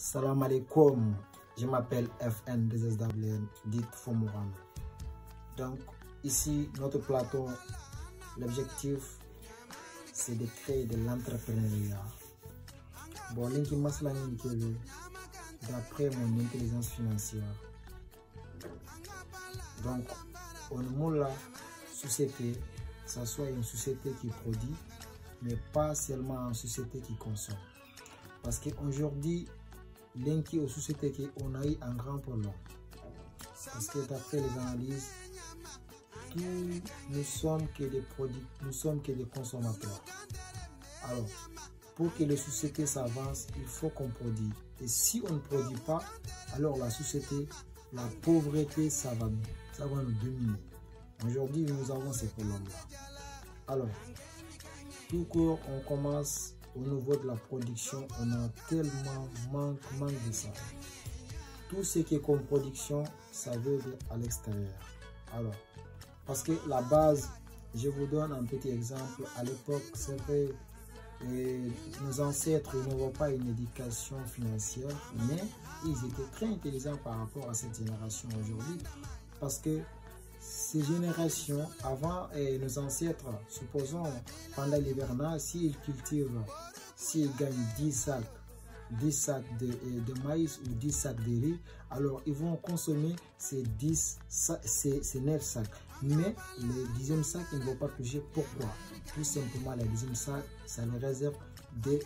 Salam alaikum, je m'appelle FN2SWN, dit Fomouran. Donc ici, notre plateau, l'objectif c'est de créer de l'entrepreneuriat. Bon, d'après mon intelligence financière. Donc, on moule la société, que ce soit une société qui produit, mais pas seulement une société qui consomme. Parce qu'aujourd'hui, l'inquiétude aux sociétés qu'on a eu un grand problème. Parce que d'après les analyses, nous sommes que des produits, nous sommes que des consommateurs. Alors, pour que les sociétés s'avancent, il faut qu'on produise. Et si on ne produit pas, alors la société, la pauvreté, ça va nous dominer. Aujourd'hui, nous avons ces problèmes-là. Alors, tout court, on commence au niveau de la production, on a tellement manque de ça. Tout ce qui est comme production, ça veut dire à l'extérieur. Alors, parce que la base, je vous donne un petit exemple. À l'époque, c'est vrai, nos ancêtres n'avaient pas une éducation financière, mais ils étaient très intelligents par rapport à cette génération aujourd'hui. Parce que ces générations, avant, nos ancêtres, supposons pendant l'hivernage, s'ils cultivent, s'ils gagnent 10 sacs de maïs ou 10 sacs de riz, alors ils vont consommer ces 9 sacs. Mais le 10e sac, ils ne vont pas toucher. Pourquoi? Tout simplement, le 10e sac, ça les réserve de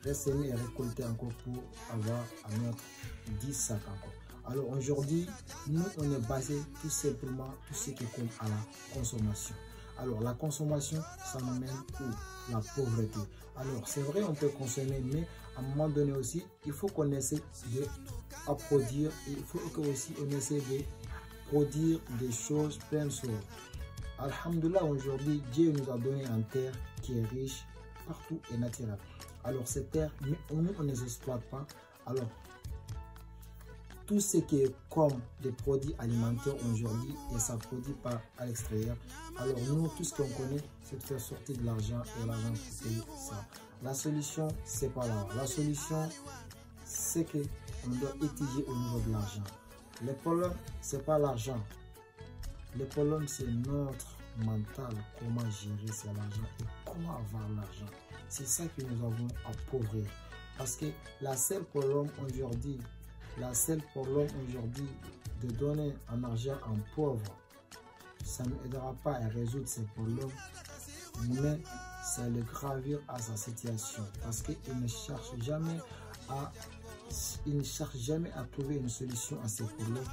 ressemer et récolter encore pour avoir un autre 10 sacs encore. Alors aujourd'hui, nous, on est basé tout simplement tout ce qui compte à la consommation. Alors la consommation, ça nous mène où? La pauvreté. Alors c'est vrai, on peut consommer, mais à un moment donné aussi, il faut qu'on essaie de produire. Il faut aussi on essaie de produire des choses plein de choses. Alhamdoulilah, aujourd'hui, Dieu nous a donné une terre qui est riche partout et naturelle. Alors cette terre, nous, on ne les exploite pas. Alors tout ce qui est comme des produits alimentaires aujourd'hui et ça produit pas à l'extérieur. Alors nous, tout ce qu'on connaît, c'est de faire sortir de l'argent et l'argent pour payer ça. La solution, c'est pas là. La solution, c'est que on doit étudier au niveau de l'argent. Le problème, c'est pas l'argent. Le problème, c'est notre mental, comment gérer cet argent et comment avoir l'argent. C'est ça que nous avons à appauvrir. Parce que la seule problème aujourd'hui, de donner un argent à un pauvre, ça ne aidera pas à résoudre ses problèmes, mais c'est le gravir à sa situation. Parce qu'il ne cherche jamais à trouver une solution à ses problèmes.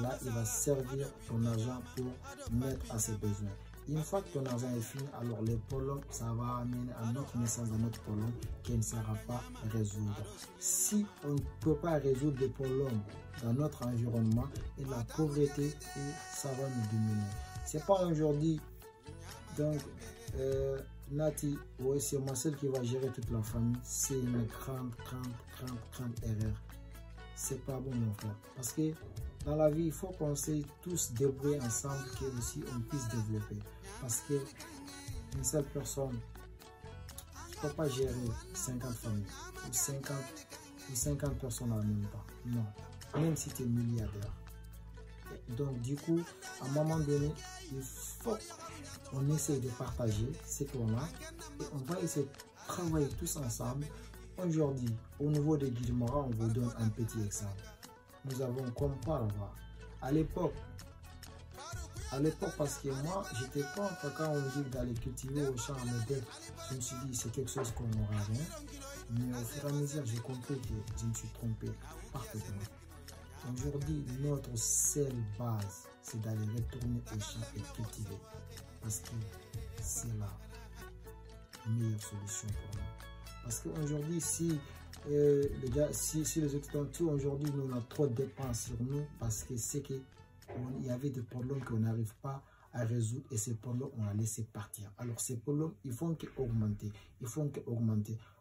Là, il va servir ton argent pour mettre à ses besoins. Une fois que ton argent est fini, alors les problèmes, ça va amener un autre message, un autre problème qui ne sera pas résoudre. Si on ne peut pas résoudre des problèmes dans notre environnement, et la pauvreté, ça va nous dominer. C'est pas aujourd'hui, donc, Nati, ouais, c'est moi seul qui va gérer toute la famille. C'est une grande erreur. C'est pas bon, mon frère. Parce que dans la vie, il faut qu'on se tous débrouiller ensemble, que aussi on puisse développer. Parce que une seule personne ne peut pas gérer 50 familles ou 50 personnes en même temps. Non, même si tu es milliardaire. Donc du coup, à un moment donné, il faut qu'on essaye de partager ce qu'on a et on va essayer de travailler tous ensemble. Aujourd'hui, au niveau de Guillemara, on vous donne un petit exemple. Nous avons comme quoi là-bas. À l'époque, parce que moi, j'étais contre quand on dit d'aller cultiver au champ à Medel. Je me suis dit, c'est quelque chose qu'on n'aura rien. Mais au fur et à mesure, j'ai compris que je me suis trompé parfaitement. Aujourd'hui, notre seule base, c'est d'aller retourner au champ et cultiver. Parce que c'est la meilleure solution pour nous. Parce qu'aujourd'hui, si les Occidentaux, aujourd'hui, nous avons trop de dépenses sur nous, parce que c'est qu'il y avait des problèmes qu'on n'arrive pas à résoudre et ces problèmes, on a laissé partir. Alors, ces problèmes, ils font qu'augmenter.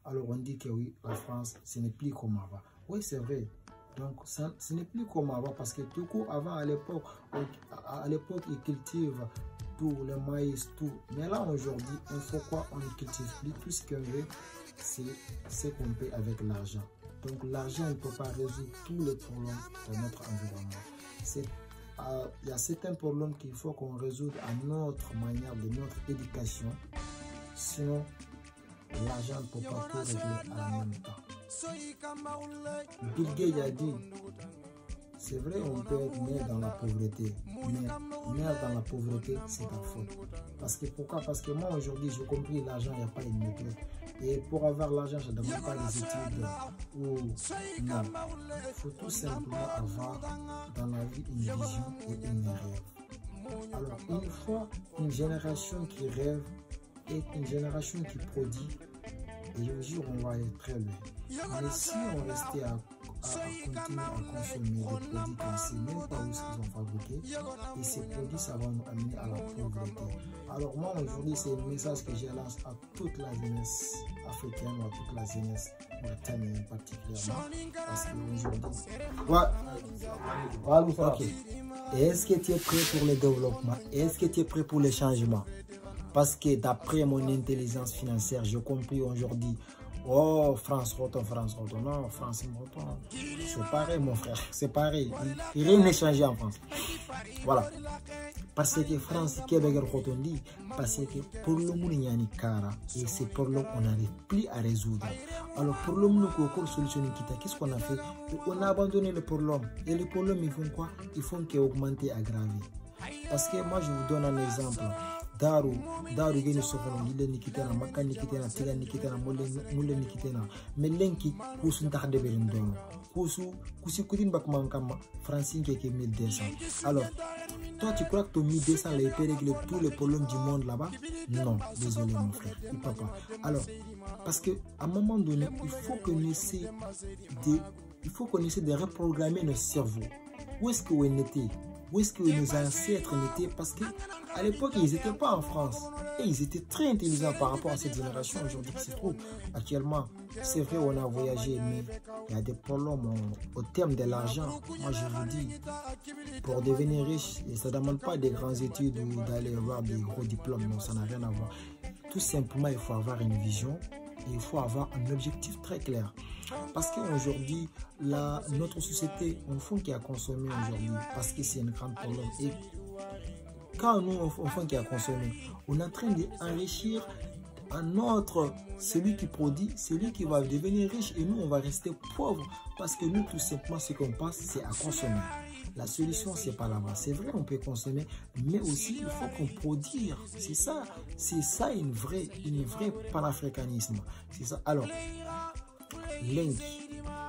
Alors, on dit que oui, la France, ce n'est plus comme avant. Oui, c'est vrai. Donc, ce n'est plus comme avant parce que tout court, avant, à l'époque, ils cultivent tout, le maïs, tout. Mais là, aujourd'hui, on fait quoi? On ne cultive plus. Tout ce qu'on veut, c'est ce qu'on paie avec l'argent. Donc l'argent ne peut pas résoudre tous les problèmes de notre environnement. Il y a certains problèmes qu'il faut qu'on résoudre à notre manière, de notre éducation. Sinon, l'argent ne peut pas tout régler à la même temps. Bill Gates a dit, c'est vrai, on peut être né dans la pauvreté, mais naître dans la pauvreté, c'est ta faute. Parce que pourquoi? Parce que moi aujourd'hui, j'ai compris l'argent, il n'y a pas une méthode. Et pour avoir l'argent, je ne demande pas les études ou non. Il faut tout simplement avoir dans la vie une vision et une rêve. Alors, une fois une génération qui rêve et une génération qui produit, et un jour on va aller très loin. Mais si on restait à continuer à consommer des produits qu'on ne sait même pas où ils sont fabriqués, et ces produits, ça va nous amener à la pauvreté. Alors moi aujourd'hui, c'est un message que je lance à toute la jeunesse africaine ou à toute la jeunesse mauritanienne particulièrement, parce qu'aujourd'hui, ok. Est-ce que tu es prêt pour le développement? Est-ce que tu es prêt pour le changement? Parce que d'après mon intelligence financière, j'ai compris aujourd'hui, oh, France retourne, non, France retourne. C'est pareil, mon frère, c'est pareil. Rien n'est changé en France. Voilà. Parce que France, Québec retourne, parce que pour le monde, il y a une cara. Et ces problèmes, on n'arrive plus à résoudre. Alors, pour le monde, qu'est-ce qu'on a fait? On a abandonné le problème. Et les problèmes, ils font quoi? Ils font qu'augmenter, aggraver. Parce que moi, je vous donne un exemple. Daru geni sokono lile nikitena maka nikitena tiga nikitena mule nikitena melenki kusu ntakde berin kusi kudin bak mankama francine qui est 1200. Alors toi tu crois que ton 1200 là il peut régler tous les problèmes du monde là-bas? Non, désolé mon frère, il peut pas. Alors parce que à un moment donné il faut qu'on essaie de reprogrammer nos cerveaux. Où est-ce qu'on était? Où est-ce que nos ancêtres étaient? Parce qu'à l'époque, ils n'étaient pas en France. Et ils étaient très intelligents par rapport à cette génération aujourd'hui qui se trouve. Actuellement, c'est vrai, on a voyagé, mais il y a des problèmes au terme de l'argent. Moi, je vous dis, pour devenir riche, et ça ne demande pas des grandes études ou d'aller avoir des gros diplômes. Non, ça n'a rien à voir. Tout simplement, il faut avoir une vision. Et il faut avoir un objectif très clair. Parce qu'aujourd'hui, notre société, on fait qui a consommé aujourd'hui, parce que c'est un grand problème. Et quand nous, on fait qui a consommé, on est en train d'enrichir un autre, celui qui produit, celui qui va devenir riche, et nous, on va rester pauvres. Parce que nous, tout simplement, ce qu'on passe, c'est à consommer. La solution, c'est pas là-bas. C'est vrai, on peut consommer, mais aussi, il faut qu'on produise. C'est ça une vraie panafricanisme. C'est ça. Alors, Link,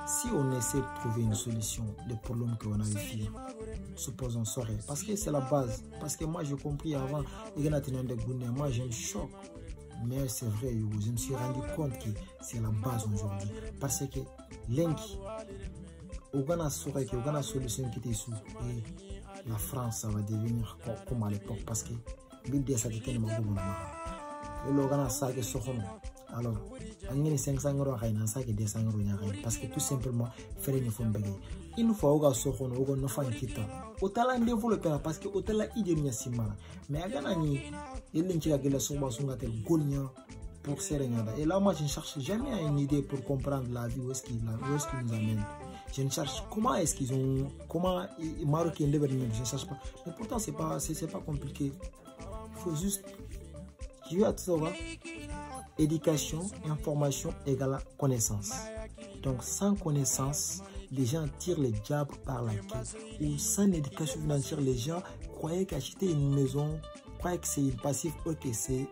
si on essaie de trouver une solution des problèmes qu'on a ici, supposons soirée, parce que c'est la base. Parce que moi, j'ai compris avant, moi, j'ai un choc. Mais c'est vrai, je me suis rendu compte que c'est la base aujourd'hui. Parce que Link, on a une solution qui était sous. Et la France, ça va devenir comme à l'époque. Parce que l'idée, ça était tellement bon. Et le Ghana, ça a alors, on a 500 euros à 200 euros. Parce que tout simplement, faire une fois une fois on a sorti on a fait kita otala développer parce que otala idée ni simara mais agana ni il y a la soba sunga tel golnya pour serenyada. Et là moi je ne cherche jamais à une idée pour comprendre la vie où est-ce qu'il nous amène. Je ne cherche comment est-ce qu'ils ont Marocain devenir, je ne cherche pas. Mais pourtant c'est pas compliqué. Il faut juste éducation, information égale connaissance. Donc sans connaissance, les gens tirent les diables par la queue. Ou sans éducation financière, les gens croyaient qu'acheter une maison, croyaient que c'est une passive, ok c'est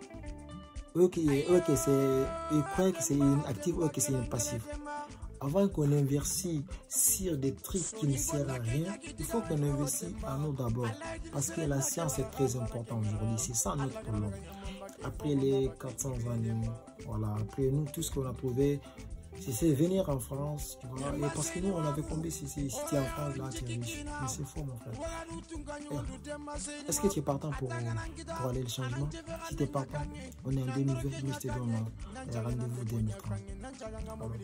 ils croyaient que c'est une active, ok c'est une passive. Avant qu'on investisse sur des trucs qui ne servent à rien, il faut qu'on investisse en nous d'abord. Parce que la science est très importante aujourd'hui. C'est ça notre problème. Après les 400 années, voilà, après nous, tout ce qu'on a trouvé, c'est venir en France, tu vois. Et parce que nous, on avait combien si tu es en France, là, tu es riche. Mais c'est faux, mon frère. Est-ce que tu es partant pour aller le changement? Si tu es partant, on est en 2020, je te donne un rendez-vous 2030. Voilà.